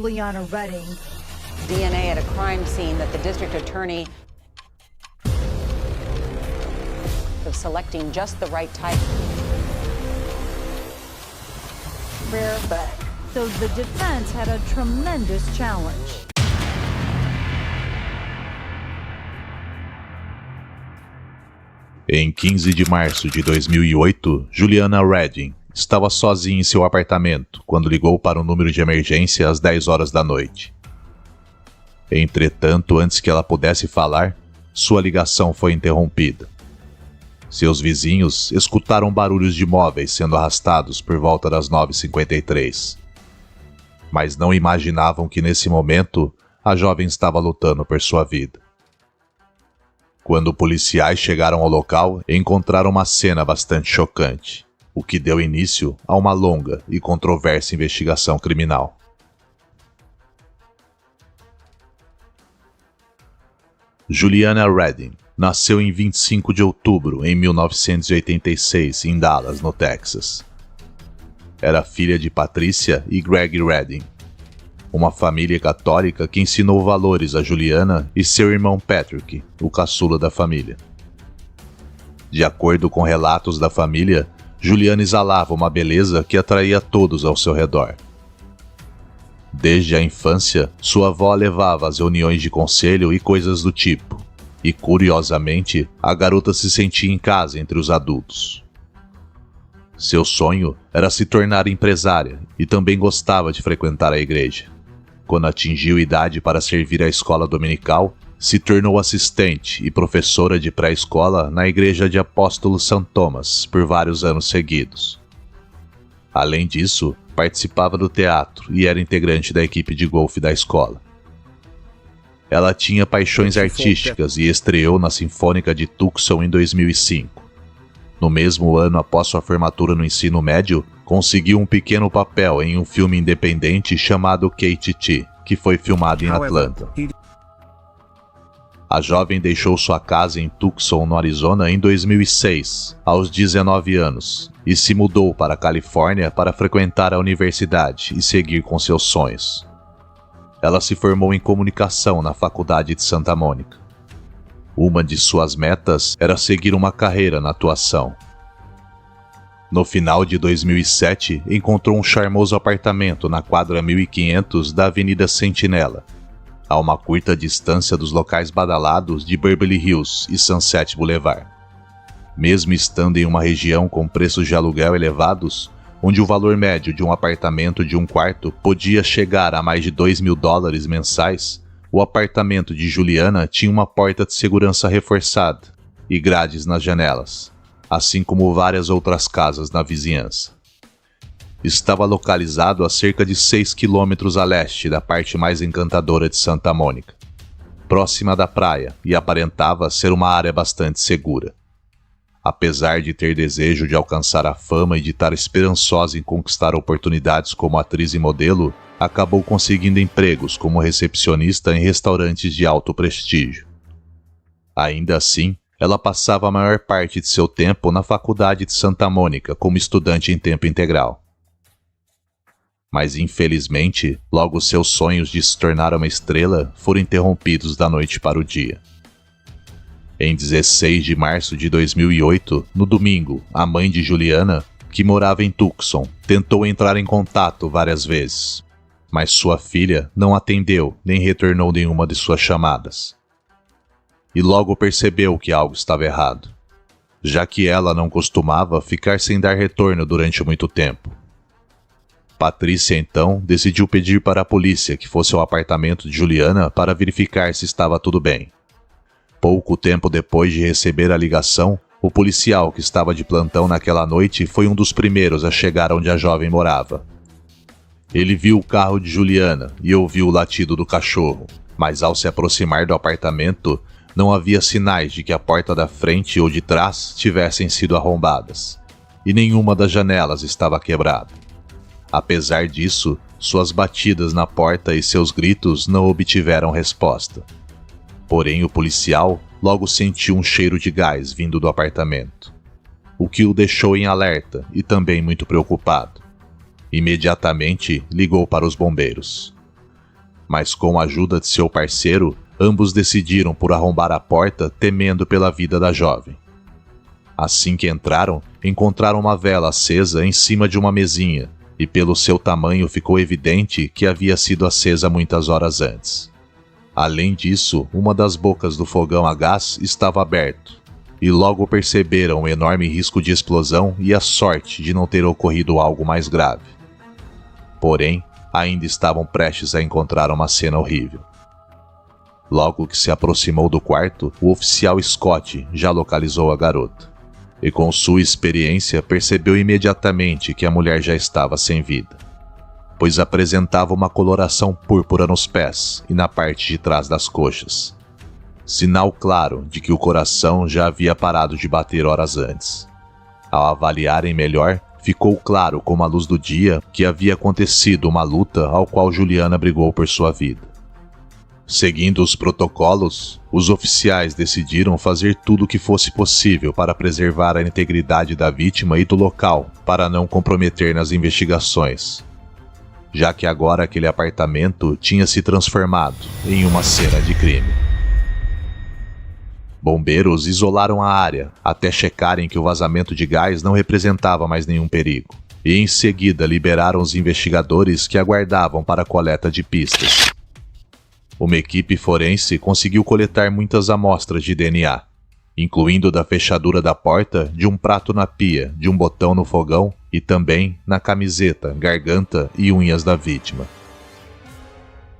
Juliana Redding. DNA at a crime scene that the district attorney of selecting just the right type. Rare, but So the defense had a tremendous challenge. Em 15 de março de 2008, Juliana Redding estava sozinha em seu apartamento quando ligou para o número de emergência às 10 horas da noite. Entretanto, antes que ela pudesse falar, sua ligação foi interrompida. Seus vizinhos escutaram barulhos de móveis sendo arrastados por volta das 9h53. Mas não imaginavam que nesse momento a jovem estava lutando por sua vida. Quando policiais chegaram ao local, encontraram uma cena bastante chocante, o que deu início a uma longa e controversa investigação criminal. Juliana Redding nasceu em 25 de outubro de 1986 em Dallas, no Texas. Era filha de Patricia e Greg Redding, uma família católica que ensinou valores a Juliana e seu irmão Patrick, o caçula da família. De acordo com relatos da família, Juliana exalava uma beleza que atraía todos ao seu redor. Desde a infância, sua avó a levava às reuniões de conselho e coisas do tipo, e curiosamente, a garota se sentia em casa entre os adultos. Seu sonho era se tornar empresária e também gostava de frequentar a igreja. Quando atingiu idade para servir à escola dominical, se tornou assistente e professora de pré-escola na igreja de Apóstolo St. Thomas por vários anos seguidos. Além disso, participava do teatro e era integrante da equipe de golfe da escola. Ela tinha paixões artísticas e estreou na Sinfônica de Tucson em 2005. No mesmo ano após sua formatura no ensino médio, conseguiu um pequeno papel em um filme independente chamado KTT, que foi filmado em Atlanta. A jovem deixou sua casa em Tucson, no Arizona, em 2006, aos 19 anos, e se mudou para a Califórnia para frequentar a universidade e seguir com seus sonhos. Ela se formou em comunicação na Faculdade de Santa Mônica. Uma de suas metas era seguir uma carreira na atuação. No final de 2007, encontrou um charmoso apartamento na quadra 1500 da Avenida Sentinela, a uma curta distância dos locais badalados de Beverly Hills e Sunset Boulevard. Mesmo estando em uma região com preços de aluguel elevados, onde o valor médio de um apartamento de um quarto podia chegar a mais de $2.000 mensais, o apartamento de Juliana tinha uma porta de segurança reforçada e grades nas janelas, assim como várias outras casas na vizinhança. Estava localizado a cerca de 6 quilômetros a leste da parte mais encantadora de Santa Mônica, próxima da praia, e aparentava ser uma área bastante segura. Apesar de ter desejo de alcançar a fama e de estar esperançosa em conquistar oportunidades como atriz e modelo, acabou conseguindo empregos como recepcionista em restaurantes de alto prestígio. Ainda assim, ela passava a maior parte de seu tempo na Faculdade de Santa Mônica como estudante em tempo integral. Mas infelizmente, logo seus sonhos de se tornar uma estrela foram interrompidos da noite para o dia. Em 16 de março de 2008, no domingo, a mãe de Juliana, que morava em Tucson, tentou entrar em contato várias vezes, mas sua filha não atendeu nem retornou nenhuma de suas chamadas. E logo percebeu que algo estava errado, já que ela não costumava ficar sem dar retorno durante muito tempo. Patrícia, então, decidiu pedir para a polícia que fosse ao apartamento de Juliana para verificar se estava tudo bem. Pouco tempo depois de receber a ligação, o policial que estava de plantão naquela noite foi um dos primeiros a chegar onde a jovem morava. Ele viu o carro de Juliana e ouviu o latido do cachorro, mas ao se aproximar do apartamento, não havia sinais de que a porta da frente ou de trás tivessem sido arrombadas, e nenhuma das janelas estava quebrada. Apesar disso, suas batidas na porta e seus gritos não obtiveram resposta. Porém, o policial logo sentiu um cheiro de gás vindo do apartamento, o que o deixou em alerta e também muito preocupado. Imediatamente ligou para os bombeiros. mas com a ajuda de seu parceiro, ambos decidiram por arrombar a porta, temendo pela vida da jovem. Assim que entraram uma vela acesa em cima de uma mesinha, e pelo seu tamanho ficou evidente que havia sido acesa muitas horas antes. Além disso, uma das bocas do fogão a gás estava aberta, e logo perceberam o enorme risco de explosão e a sorte de não ter ocorrido algo mais grave. Porém, ainda estavam prestes a encontrar uma cena horrível. Logo que se aproximou do quarto, o oficial Scott já localizou a garota, e com sua experiência percebeu imediatamente que a mulher já estava sem vida, pois apresentava uma coloração púrpura nos pés e na parte de trás das coxas, sinal claro de que o coração já havia parado de bater horas antes. Ao avaliarem melhor, ficou claro como a luz do dia que havia acontecido uma luta ao qual Juliana brigou por sua vida. Seguindo os protocolos, os oficiais decidiram fazer tudo o que fosse possível para preservar a integridade da vítima e do local, para não comprometer nas investigações, já que agora aquele apartamento tinha se transformado em uma cena de crime. Bombeiros isolaram a área até checarem que o vazamento de gás não representava mais nenhum perigo, e em seguida liberaram os investigadores que aguardavam para a coleta de pistas. Uma equipe forense conseguiu coletar muitas amostras de DNA, incluindo da fechadura da porta, de um prato na pia, de um botão no fogão e também na camiseta, garganta e unhas da vítima.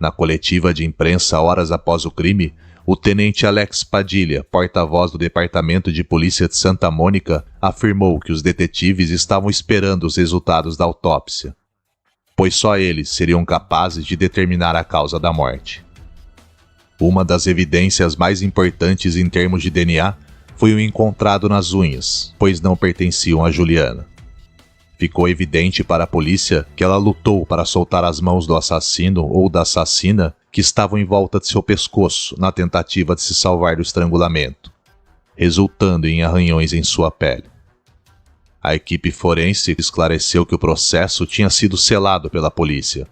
Na coletiva de imprensa horas após o crime, o tenente Alex Padilha, porta-voz do Departamento de Polícia de Santa Mônica, afirmou que os detetives estavam esperando os resultados da autópsia, pois só eles seriam capazes de determinar a causa da morte. Uma das evidências mais importantes em termos de DNA foi o encontrado nas unhas, pois não pertenciam a Juliana. Ficou evidente para a polícia que ela lutou para soltar as mãos do assassino ou da assassina que estavam em volta de seu pescoço na tentativa de se salvar do estrangulamento, resultando em arranhões em sua pele. A equipe forense esclareceu que o processo tinha sido selado pela polícia.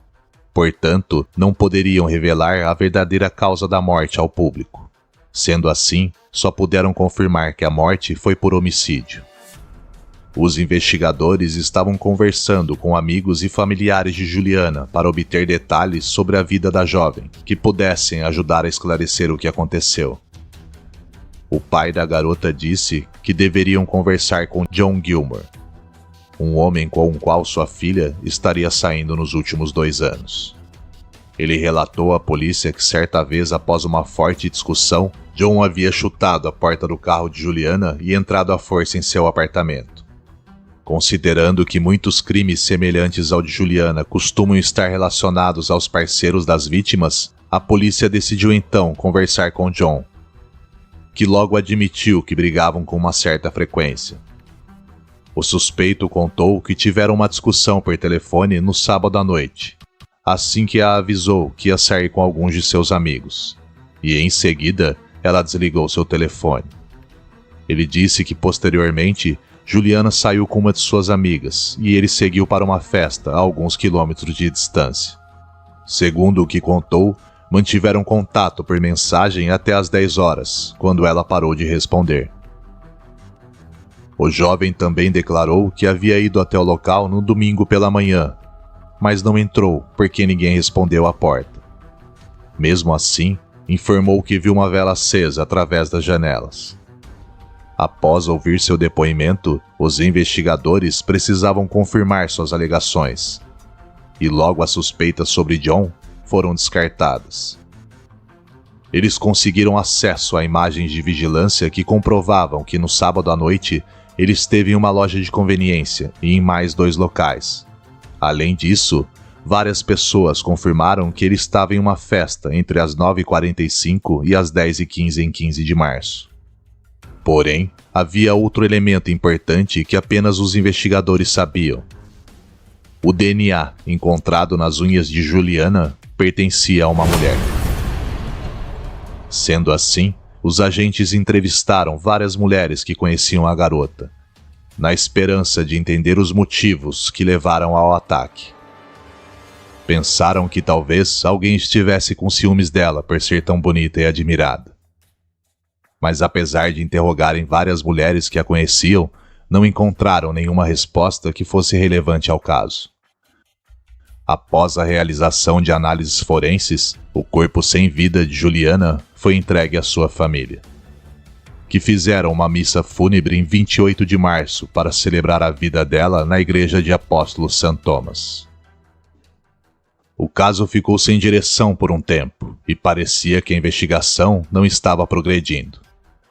Portanto, não poderiam revelar a verdadeira causa da morte ao público. Sendo assim, só puderam confirmar que a morte foi por homicídio. Os investigadores estavam conversando com amigos e familiares de Juliana para obter detalhes sobre a vida da jovem, que pudessem ajudar a esclarecer o que aconteceu. O pai da garota disse que deveriam conversar com John Gilmore, um homem com o qual sua filha estaria saindo nos últimos 2 anos. Ele relatou à polícia que certa vez, após uma forte discussão, John havia chutado a porta do carro de Juliana e entrado à força em seu apartamento. Considerando que muitos crimes semelhantes ao de Juliana costumam estar relacionados aos parceiros das vítimas, a polícia decidiu então conversar com John, que logo admitiu que brigavam com uma certa frequência. O suspeito contou que tiveram uma discussão por telefone no sábado à noite, assim que a avisou que ia sair com alguns de seus amigos, e em seguida ela desligou seu telefone. Ele disse que posteriormente Juliana saiu com uma de suas amigas e ele seguiu para uma festa a alguns quilômetros de distância. Segundo o que contou, mantiveram contato por mensagem até às 10 horas, quando ela parou de responder. O jovem também declarou que havia ido até o local no domingo pela manhã, mas não entrou porque ninguém respondeu à porta. Mesmo assim, informou que viu uma vela acesa através das janelas. Após ouvir seu depoimento, os investigadores precisavam confirmar suas alegações, e logo as suspeitas sobre John foram descartadas. Eles conseguiram acesso a imagens de vigilância que comprovavam que no sábado à noite ele esteve em uma loja de conveniência e em mais 2 locais. Além disso, várias pessoas confirmaram que ele estava em uma festa entre as 9h45 e as 10h15 em 15 de março. Porém, havia outro elemento importante que apenas os investigadores sabiam. O DNA encontrado nas unhas de Juliana pertencia a uma mulher. Sendo assim, os agentes entrevistaram várias mulheres que conheciam a garota, na esperança de entender os motivos que levaram ao ataque. Pensaram que talvez alguém estivesse com ciúmes dela por ser tão bonita e admirada. Mas apesar de interrogarem várias mulheres que a conheciam, não encontraram nenhuma resposta que fosse relevante ao caso. Após a realização de análises forenses, o corpo sem vida de Juliana foi entregue à sua família, que fizeram uma missa fúnebre em 28 de março para celebrar a vida dela na igreja de Apóstolo St. Thomas. O caso ficou sem direção por um tempo e parecia que a investigação não estava progredindo.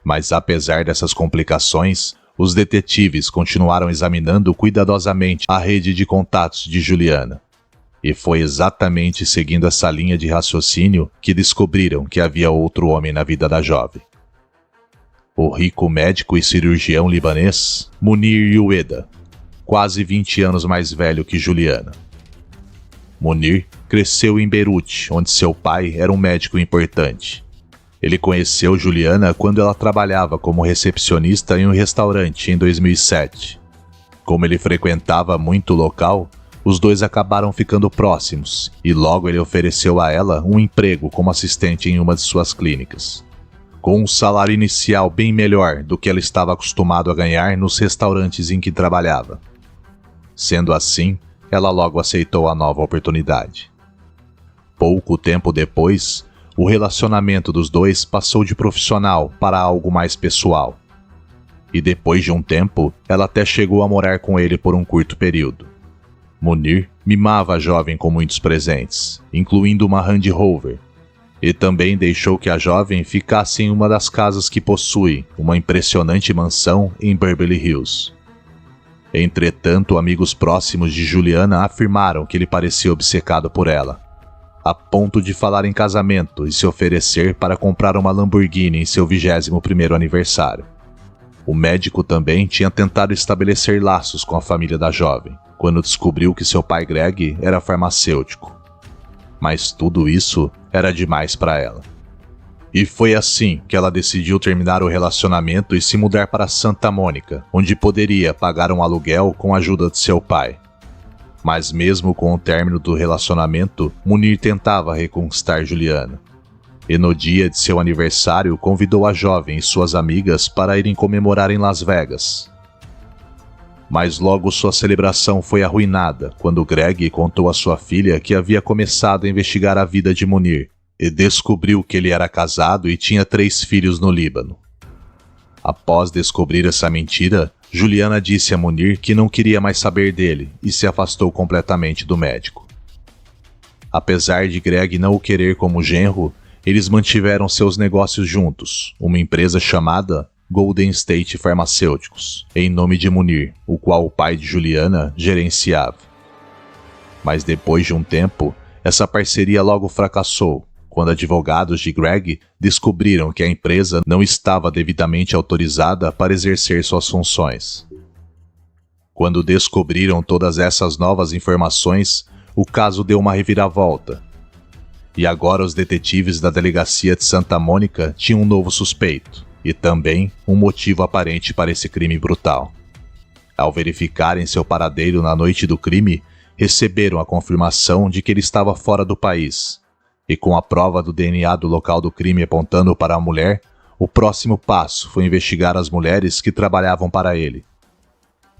Mas apesar dessas complicações, os detetives continuaram examinando cuidadosamente a rede de contatos de Juliana. E foi exatamente seguindo essa linha de raciocínio que descobriram que havia outro homem na vida da jovem. O rico médico e cirurgião libanês Munir Ueda, quase 20 anos mais velho que Juliana. Munir cresceu em Beirute, onde seu pai era um médico importante. Ele conheceu Juliana quando ela trabalhava como recepcionista em um restaurante em 2007. Como ele frequentava muito o local, os dois acabaram ficando próximos e logo ele ofereceu a ela um emprego como assistente em uma de suas clínicas, com um salário inicial bem melhor do que ela estava acostumado a ganhar nos restaurantes em que trabalhava. Sendo assim, ela logo aceitou a nova oportunidade. Pouco tempo depois, o relacionamento dos dois passou de profissional para algo mais pessoal. E depois de um tempo, ela até chegou a morar com ele por um curto período. Munir mimava a jovem com muitos presentes, incluindo uma Land Rover, e também deixou que a jovem ficasse em uma das casas que possui, uma impressionante mansão em Beverly Hills. Entretanto, amigos próximos de Juliana afirmaram que ele parecia obcecado por ela, a ponto de falar em casamento e se oferecer para comprar uma Lamborghini em seu 21º aniversário. O médico também tinha tentado estabelecer laços com a família da jovem, quando descobriu que seu pai Greg era farmacêutico. Mas tudo isso era demais para ela. E foi assim que ela decidiu terminar o relacionamento e se mudar para Santa Mônica, onde poderia pagar um aluguel com a ajuda de seu pai. Mas mesmo com o término do relacionamento, Munir tentava reconquistar Juliana. E no dia de seu aniversário convidou a jovem e suas amigas para irem comemorar em Las Vegas. Mas logo sua celebração foi arruinada quando Greg contou à sua filha que havia começado a investigar a vida de Munir e descobriu que ele era casado e tinha 3 filhos no Líbano. Após descobrir essa mentira, Juliana disse a Munir que não queria mais saber dele e se afastou completamente do médico. Apesar de Greg não o querer como genro, eles mantiveram seus negócios juntos, uma empresa chamada Golden State Farmacêuticos, em nome de Munir, o qual o pai de Juliana gerenciava. Mas depois de um tempo, essa parceria logo fracassou, quando advogados de Greg descobriram que a empresa não estava devidamente autorizada para exercer suas funções. Quando descobriram todas essas novas informações, o caso deu uma reviravolta. E agora os detetives da delegacia de Santa Mônica tinham um novo suspeito, e também um motivo aparente para esse crime brutal. Ao verificarem seu paradeiro na noite do crime, receberam a confirmação de que ele estava fora do país. E com a prova do DNA do local do crime apontando para a mulher, o próximo passo foi investigar as mulheres que trabalhavam para ele,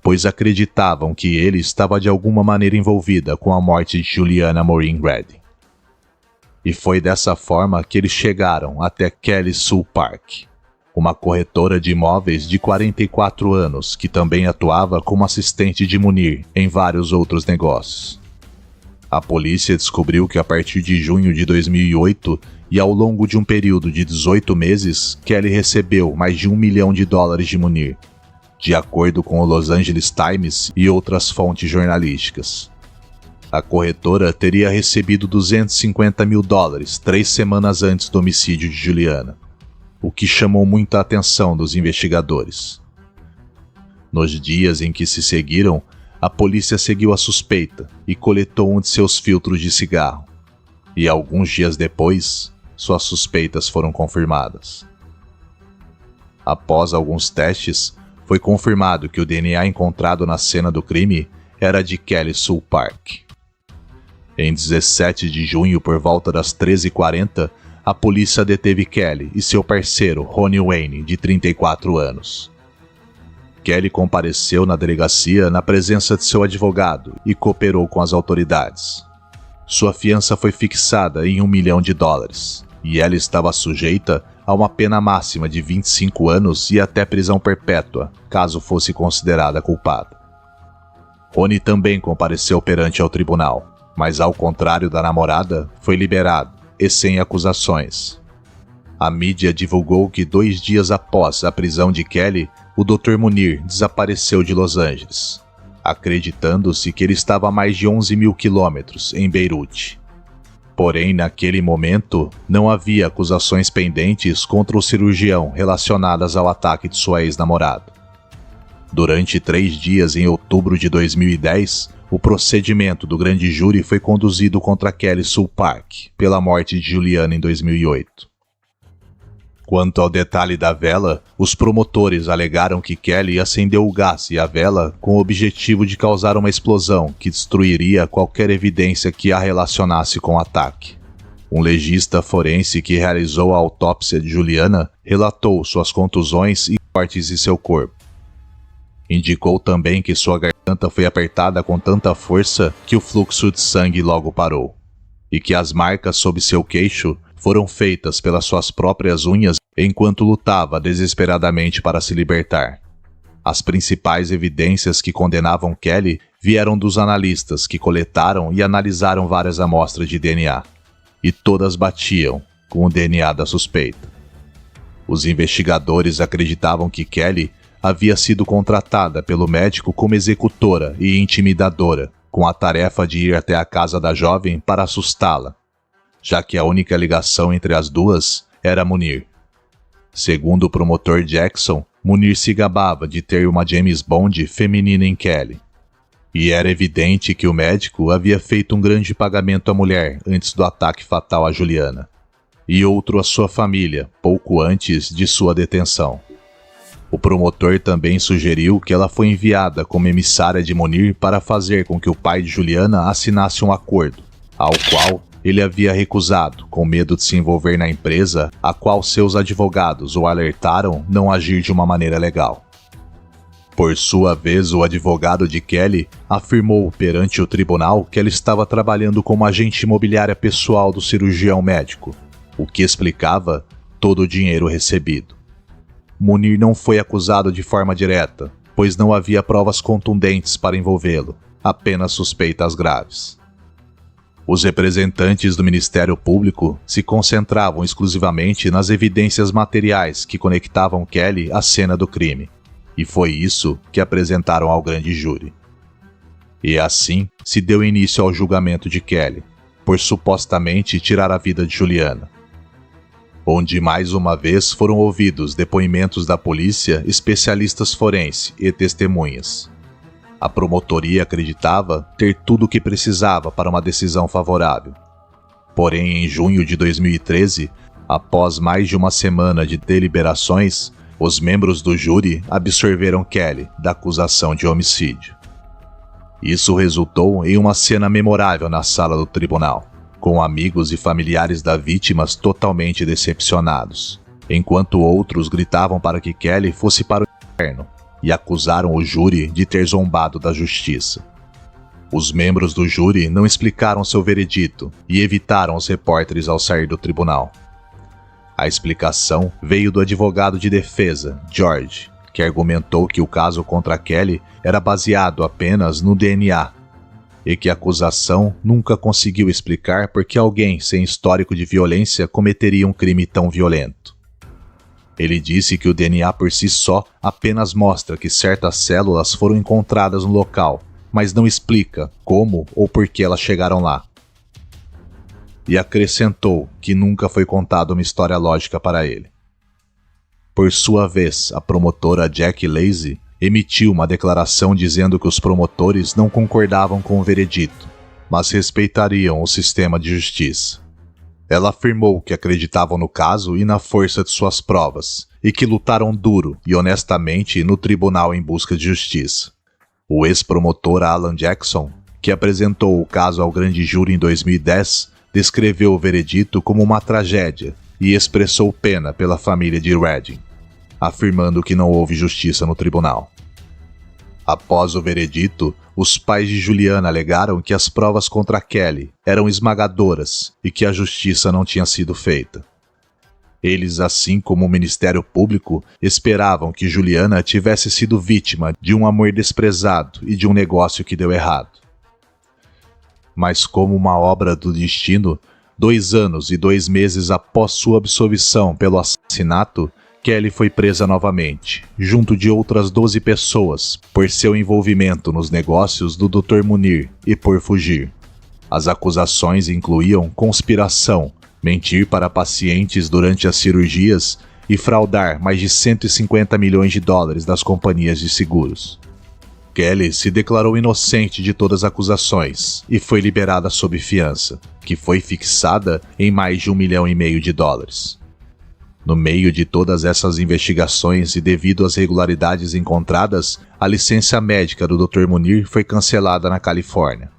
pois acreditavam que ele estava de alguma maneira envolvida com a morte de Juliana Maureen Redding. E foi dessa forma que eles chegaram até Kelly Sue Park, uma corretora de imóveis de 44 anos que também atuava como assistente de Munir em vários outros negócios. A polícia descobriu que a partir de junho de 2008 e ao longo de um período de 18 meses, Kelly recebeu mais de $1 milhão de Munir, de acordo com o Los Angeles Times e outras fontes jornalísticas. A corretora teria recebido $250 mil 3 semanas antes do homicídio de Juliana, o que chamou muita atenção dos investigadores. Nos dias em que se seguiram, a polícia seguiu a suspeita e coletou um de seus filtros de cigarro. E alguns dias depois, suas suspeitas foram confirmadas. Após alguns testes, foi confirmado que o DNA encontrado na cena do crime era de Kelly Sue Park. Em 17 de junho, por volta das 13h40, a polícia deteve Kelly e seu parceiro, Ronnie Wayne, de 34 anos. Kelly compareceu na delegacia na presença de seu advogado e cooperou com as autoridades. Sua fiança foi fixada em $1 milhão e ela estava sujeita a uma pena máxima de 25 anos e até prisão perpétua, caso fosse considerada culpada. Ronnie também compareceu perante ao tribunal, mas ao contrário da namorada, foi liberado e sem acusações. A mídia divulgou que 2 dias após a prisão de Kelly, o Dr. Munir desapareceu de Los Angeles, acreditando-se que ele estava a mais de 11 mil quilômetros em Beirute. Porém, naquele momento, não havia acusações pendentes contra o cirurgião relacionadas ao ataque de sua ex-namorada. Durante 3 dias em outubro de 2010, o procedimento do grande júri foi conduzido contra Kelly Sue Park pela morte de Juliana em 2008. Quanto ao detalhe da vela, os promotores alegaram que Kelly acendeu o gás e a vela com o objetivo de causar uma explosão que destruiria qualquer evidência que a relacionasse com o ataque. Um legista forense que realizou a autópsia de Juliana relatou suas contusões e cortes em seu corpo. Indicou também que sua garganta foi apertada com tanta força que o fluxo de sangue logo parou, e que as marcas sob seu queixo foram feitas pelas suas próprias unhas enquanto lutava desesperadamente para se libertar. As principais evidências que condenavam Kelly vieram dos analistas que coletaram e analisaram várias amostras de DNA, e todas batiam com o DNA da suspeita. Os investigadores acreditavam que Kelly havia sido contratada pelo médico como executora e intimidadora, com a tarefa de ir até a casa da jovem para assustá-la, já que a única ligação entre as duas era Munir. Segundo o promotor Jackson, Munir se gabava de ter uma James Bond feminina em Kelly. E era evidente que o médico havia feito um grande pagamento à mulher antes do ataque fatal a Juliana, e outro à sua família, pouco antes de sua detenção. O promotor também sugeriu que ela foi enviada como emissária de Munir para fazer com que o pai de Juliana assinasse um acordo, ao qual ele havia recusado, com medo de se envolver na empresa a qual seus advogados o alertaram não agir de uma maneira legal. Por sua vez, o advogado de Kelly afirmou perante o tribunal que ela estava trabalhando como agente imobiliária pessoal do cirurgião médico, o que explicava todo o dinheiro recebido. Munir não foi acusado de forma direta, pois não havia provas contundentes para envolvê-lo, apenas suspeitas graves. Os representantes do Ministério Público se concentravam exclusivamente nas evidências materiais que conectavam Kelly à cena do crime, e foi isso que apresentaram ao grande júri. E assim se deu início ao julgamento de Kelly, por supostamente tirar a vida de Juliana, onde mais uma vez foram ouvidos depoimentos da polícia, especialistas forenses e testemunhas. A promotoria acreditava ter tudo o que precisava para uma decisão favorável. Porém, em junho de 2013, após mais de uma semana de deliberações, os membros do júri absolveram Kelly da acusação de homicídio. Isso resultou em uma cena memorável na sala do tribunal, com amigos e familiares da vítima totalmente decepcionados, enquanto outros gritavam para que Kelly fosse para o inferno, e acusaram o júri de ter zombado da justiça. Os membros do júri não explicaram seu veredito e evitaram os repórteres ao sair do tribunal. A explicação veio do advogado de defesa, George, que argumentou que o caso contra Kelly era baseado apenas no DNA e que a acusação nunca conseguiu explicar por que alguém sem histórico de violência cometeria um crime tão violento. Ele disse que o DNA por si só apenas mostra que certas células foram encontradas no local, mas não explica como ou por que elas chegaram lá. E acrescentou que nunca foi contada uma história lógica para ele. Por sua vez, a promotora Jackie Lacey emitiu uma declaração dizendo que os promotores não concordavam com o veredito, mas respeitariam o sistema de justiça. Ela afirmou que acreditavam no caso e na força de suas provas, e que lutaram duro e honestamente no tribunal em busca de justiça. O ex-promotor Alan Jackson, que apresentou o caso ao grande júri em 2010, descreveu o veredito como uma tragédia e expressou pena pela família de Redding, afirmando que não houve justiça no tribunal. Após o veredito, os pais de Juliana alegaram que as provas contra Kelly eram esmagadoras e que a justiça não tinha sido feita. Eles, assim como o Ministério Público, esperavam que Juliana tivesse sido vítima de um amor desprezado e de um negócio que deu errado. Mas como uma obra do destino, 2 anos e 2 meses após sua absolvição pelo assassinato, Kelly foi presa novamente, junto de outras 12 pessoas, por seu envolvimento nos negócios do Dr. Munir e por fugir. As acusações incluíam conspiração, mentir para pacientes durante as cirurgias e fraudar mais de 150 milhões de dólares das companhias de seguros. Kelly se declarou inocente de todas as acusações e foi liberada sob fiança, que foi fixada em mais de $1,5 milhão. No meio de todas essas investigações e devido às irregularidades encontradas, a licença médica do Dr. Munir foi cancelada na Califórnia.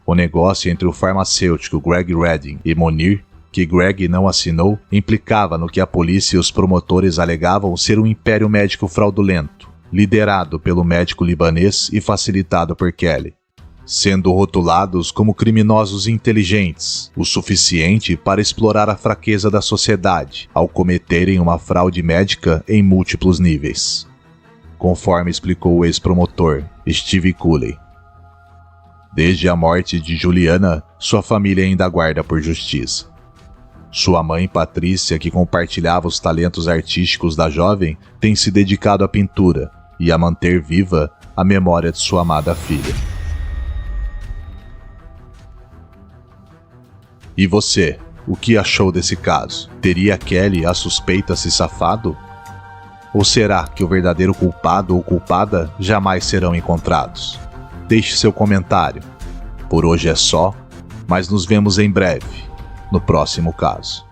O negócio entre o farmacêutico Greg Redding e Munir, que Greg não assinou, implicava no que a polícia e os promotores alegavam ser um império médico fraudulento, liderado pelo médico libanês e facilitado por Kelly, sendo rotulados como criminosos inteligentes, o suficiente para explorar a fraqueza da sociedade ao cometerem uma fraude médica em múltiplos níveis, conforme explicou o ex-promotor Steve Cooley. Desde a morte de Juliana, sua família ainda aguarda por justiça. Sua mãe, Patrícia, que compartilhava os talentos artísticos da jovem, tem se dedicado à pintura e a manter viva a memória de sua amada filha. E você, o que achou desse caso? Teria Kelly a suspeita se safado? Ou será que o verdadeiro culpado ou culpada jamais serão encontrados? Deixe seu comentário. Por hoje é só, mas nos vemos em breve, no próximo caso.